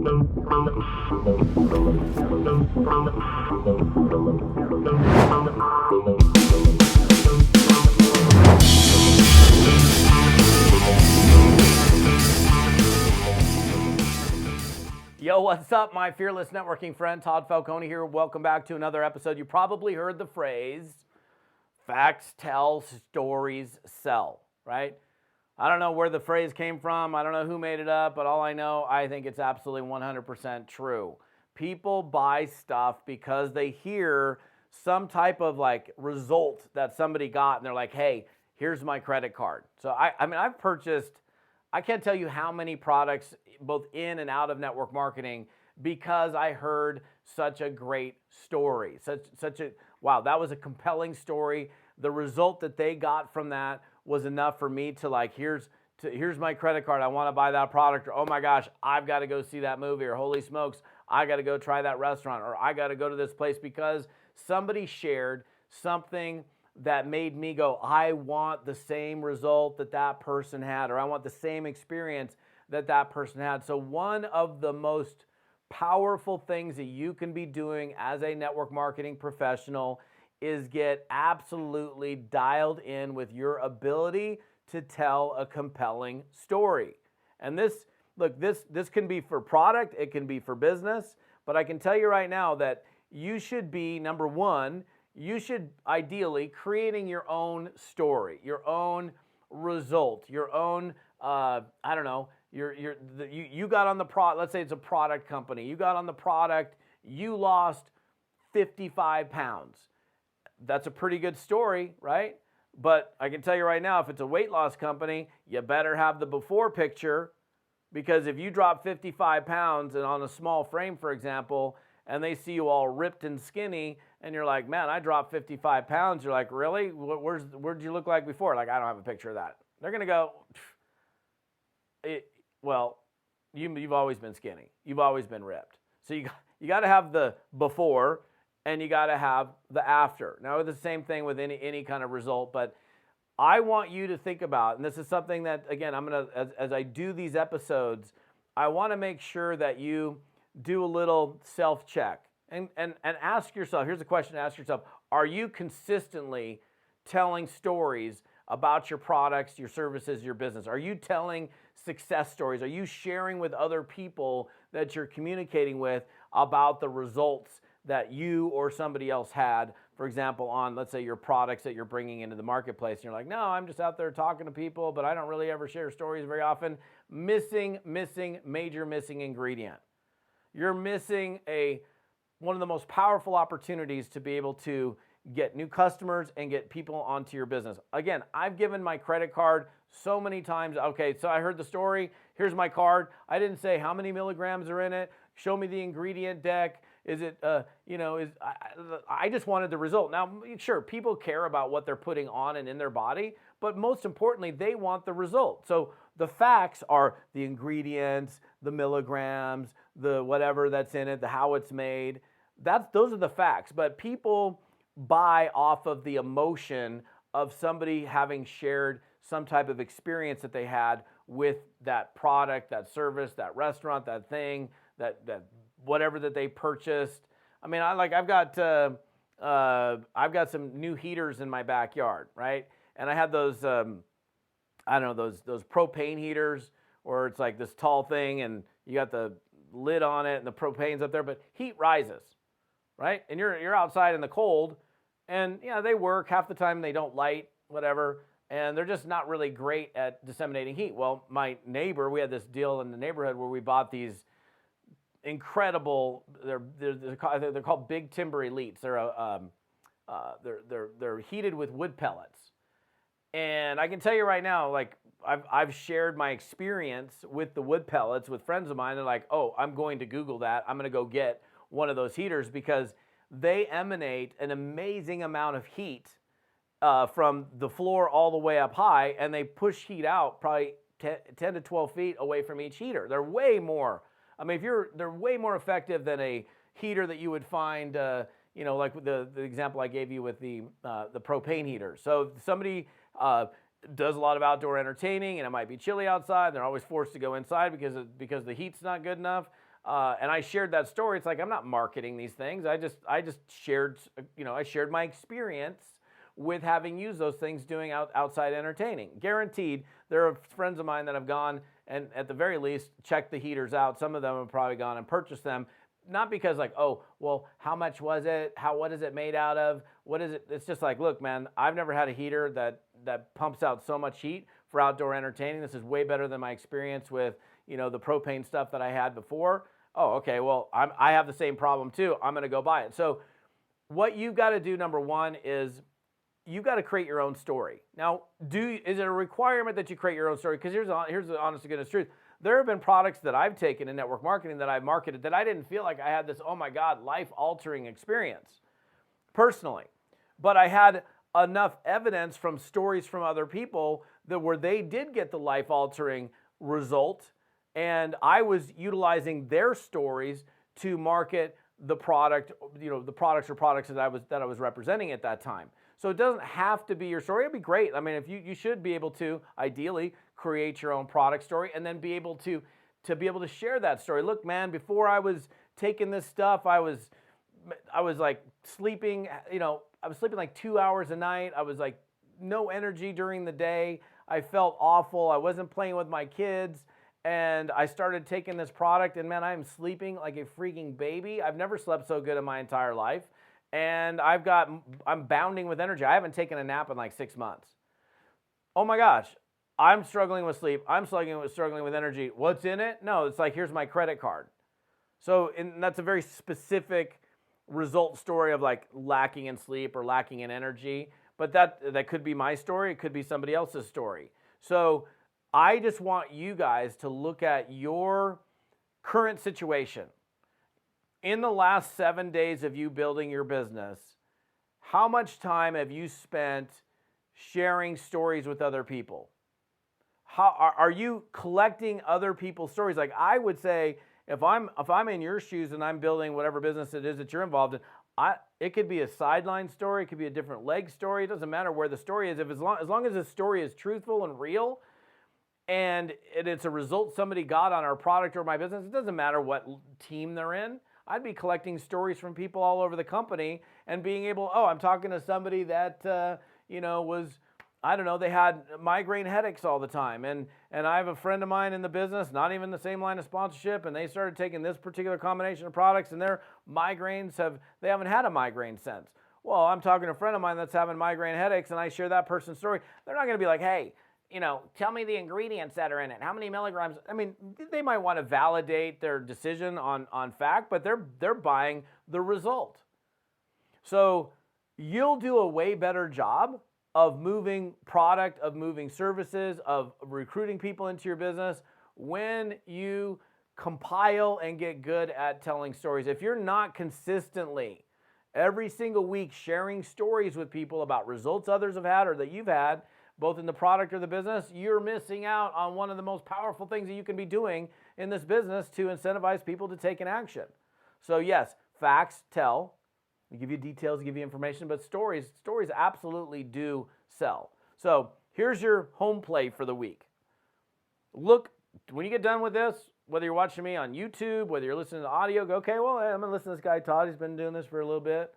Yo, what's up, my fearless networking friend? Todd Falcone here. Welcome back to another episode. You probably heard the phrase, facts tell, stories sell, right? I don't know where the phrase came from. I don't know who made it up, but all I know, I think it's absolutely 100% true. People buy stuff because they hear some type of like result that somebody got, and they're like, hey, here's my credit card. So I've purchased, I can't tell you how many products, both in and out of network marketing, because I heard such a great story. Wow, that was a compelling story. The result that they got from that was enough for me to like, here's my credit card. I want to buy that product. Or, oh my gosh, I've got to go see that movie. Or holy smokes, I got to go try that restaurant. Or I got to go to this place because somebody shared something that made me go, I want the same result that that person had, or I want the same experience that that person had. So one of the most powerful things that you can be doing as a network marketing professional is get absolutely dialed in with your ability to tell a compelling story. And this can be for product, it can be for business, but I can tell you right now that you should be, number one, you should ideally creating your own story, your own result, your own, you got on the product, let's say it's a product company, you got on the product, you lost 55 pounds. That's a pretty good story, right? But I can tell you right now, if it's a weight loss company, you better have the before picture, because if you drop 55 pounds and on a small frame, for example, and they see you all ripped and skinny, and you're like, man, I dropped 55 pounds. You're like, really? Where'd you look like before? Like, I don't have a picture of that. They're going to go, you've always been skinny. You've always been ripped. So you got to have the before, and you got to have the after. Now, it's the same thing with any kind of result, but I want you to think about, and this is something that, again, I'm going to, as I do these episodes, I want to make sure that you do a little self-check and ask yourself, here's a question to ask yourself, are you consistently telling stories about your products, your services, your business? Are you telling success stories? Are you sharing with other people that you're communicating with about the results that you or somebody else had, for example, on, let's say, your products that you're bringing into the marketplace? And you're like, no, I'm just out there talking to people, but I don't really ever share stories very often. Major missing ingredient. You're missing one of the most powerful opportunities to be able to get new customers and get people onto your business. Again, I've given my credit card so many times. Okay, so I heard the story. Here's my card. I didn't say how many milligrams are in it. Show me the ingredient deck. Is it, I just wanted the result. Now, sure, people care about what they're putting on and in their body, but most importantly, they want the result. So the facts are the ingredients, the milligrams, the whatever that's in it, the how it's made. Those are the facts. But people buy off of the emotion of somebody having shared some type of experience that they had with that product, that service, that restaurant, that thing, that whatever that they purchased. I mean, I've got some new heaters in my backyard, right? And I had those those propane heaters, where it's like this tall thing and you got the lid on it and the propane's up there, but heat rises, right? And you're outside in the cold, and they work. Half the time they don't light, whatever, and they're just not really great at disseminating heat. Well, my neighbor, we had this deal in the neighborhood where we bought these incredible, they're called Big Timber Elites. They're heated with wood pellets. And I can tell you right now, like, I've shared my experience with the wood pellets with friends of mine. They're like, oh, I'm going to Google that. I'm going to go get one of those heaters, because they emanate an amazing amount of heat from the floor all the way up high, and they push heat out probably 10 to 12 feet away from each heater. They're way more, they're way more effective than a heater that you would find, like the example I gave you with the propane heater. So if somebody does a lot of outdoor entertaining and it might be chilly outside, they're always forced to go inside because the heat's not good enough. and I shared that story. It's like I'm not marketing these things. I just shared, I shared my experience with having used those things doing outside entertaining. Guaranteed, there are friends of mine that have gone and at the very least checked the heaters out. Some of them have probably gone and purchased them. Not because like, oh, well, how much was it? What is it made out of? What is it? It's just like, look, man, I've never had a heater that pumps out so much heat for outdoor entertaining. This is way better than my experience with, the propane stuff that I had before. Oh, okay, well, I have the same problem too. I'm going to go buy it. So what you've got to do, number one, is you've got to create your own story. Now, is it a requirement that you create your own story? Because here's the honest to goodness truth. There have been products that I've taken in network marketing that I've marketed that I didn't feel like I had this, oh my God, life-altering experience personally. But I had enough evidence from stories from other people that where they did get the life-altering result, and I was utilizing their stories to market the product, the products that I was representing at that time. So it doesn't have to be your story. It'd be great. I mean, if you should be able to ideally create your own product story and then be able to share that story. Look, man, before I was taking this stuff, I was like sleeping, I was sleeping like 2 hours a night. I was like no energy during the day. I felt awful. I wasn't playing with my kids. And I started taking this product and man, I'm sleeping like a freaking baby. I've never slept so good in my entire life. And I'm bounding with energy. I haven't taken a nap in like 6 months. Oh my gosh, I'm struggling with sleep. I'm struggling with energy. What's in it? No, it's like, here's my credit card. So that's a very specific result story of like lacking in sleep or lacking in energy. But that could be my story. It could be somebody else's story. So I just want you guys to look at your current situation. In the last 7 days of you building your business, how much time have you spent sharing stories with other people? How are you collecting other people's stories? Like I would say, if I'm in your shoes and I'm building whatever business it is that you're involved in, it could be a sideline story, it could be a different leg story. It doesn't matter where the story is. As long as the story is truthful and real, and it's a result somebody got on our product or my business, it doesn't matter what team they're in. I'd be collecting stories from people all over the company and being able, I'm talking to somebody that, was, I don't know, they had migraine headaches all the time. And I have a friend of mine in the business, not even the same line of sponsorship, and they started taking this particular combination of products and their migraines they haven't had a migraine since. Well, I'm talking to a friend of mine that's having migraine headaches and I share that person's story. They're not going to be like, hey, tell me the ingredients that are in it. How many milligrams? I mean, they might want to validate their decision on fact, but they're buying the result. So you'll do a way better job of moving product, of moving services, of recruiting people into your business when you compile and get good at telling stories. If you're not consistently every single week sharing stories with people about results others have had or that you've had, both in the product or the business, you're missing out on one of the most powerful things that you can be doing in this business to incentivize people to take an action. So yes, facts tell. We give you details, give you information, but stories absolutely do sell. So here's your home play for the week. Look, when you get done with this, whether you're watching me on YouTube, whether you're listening to audio, go, okay, well, I'm going to listen to this guy, Todd. He's been doing this for a little bit.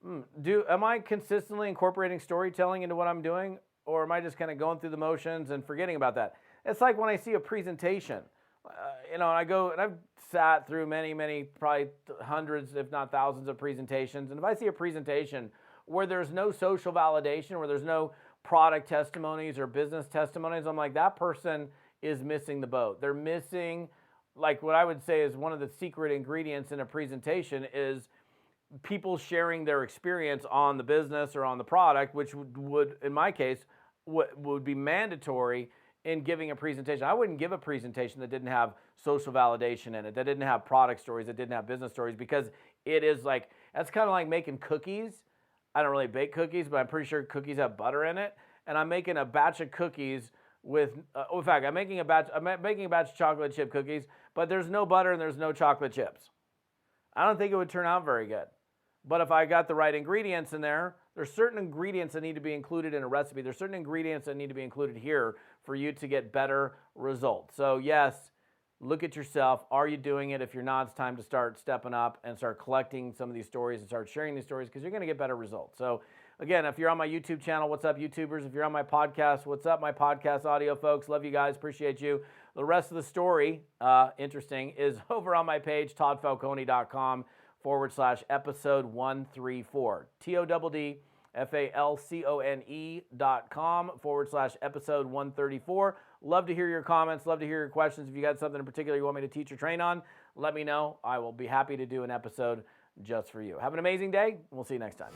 Am I consistently incorporating storytelling into what I'm doing? Or am I just kind of going through the motions and forgetting about that? It's like when I see a presentation, and I go, and I've sat through many, probably hundreds, if not thousands of presentations. And if I see a presentation where there's no social validation, where there's no product testimonies or business testimonies, I'm like, that person is missing the boat. They're missing, like what I would say is one of the secret ingredients in a presentation is people sharing their experience on the business or on the product, which would in my case, would be mandatory in giving a presentation. I wouldn't give a presentation that didn't have social validation in it, that didn't have product stories, that didn't have business stories, because it is like, that's kind of like making cookies. I don't really bake cookies, but I'm pretty sure cookies have butter in it. And I'm making a batch of cookies with, in fact, I'm making a batch of chocolate chip cookies, but there's no butter and there's no chocolate chips. I don't think it would turn out very good. But if I got the right ingredients in there, there's certain ingredients that need to be included in a recipe. There's certain ingredients that need to be included here for you to get better results. So yes, look at yourself. Are you doing it? If you're not, it's time to start stepping up and start collecting some of these stories and start sharing these stories, because you're going to get better results. So again, if you're on my YouTube channel, what's up, YouTubers? If you're on my podcast, what's up, my podcast audio folks? Love you guys. Appreciate you. The rest of the story, interesting, is over on my page, toddfalcone.com/episode 134. TODDFALCONE.com/episode 134. Love to hear your comments. Love to hear your questions. If you got something in particular you want me to teach or train on, let me know. I will be happy to do an episode just for you. Have an amazing day. We'll see you next time.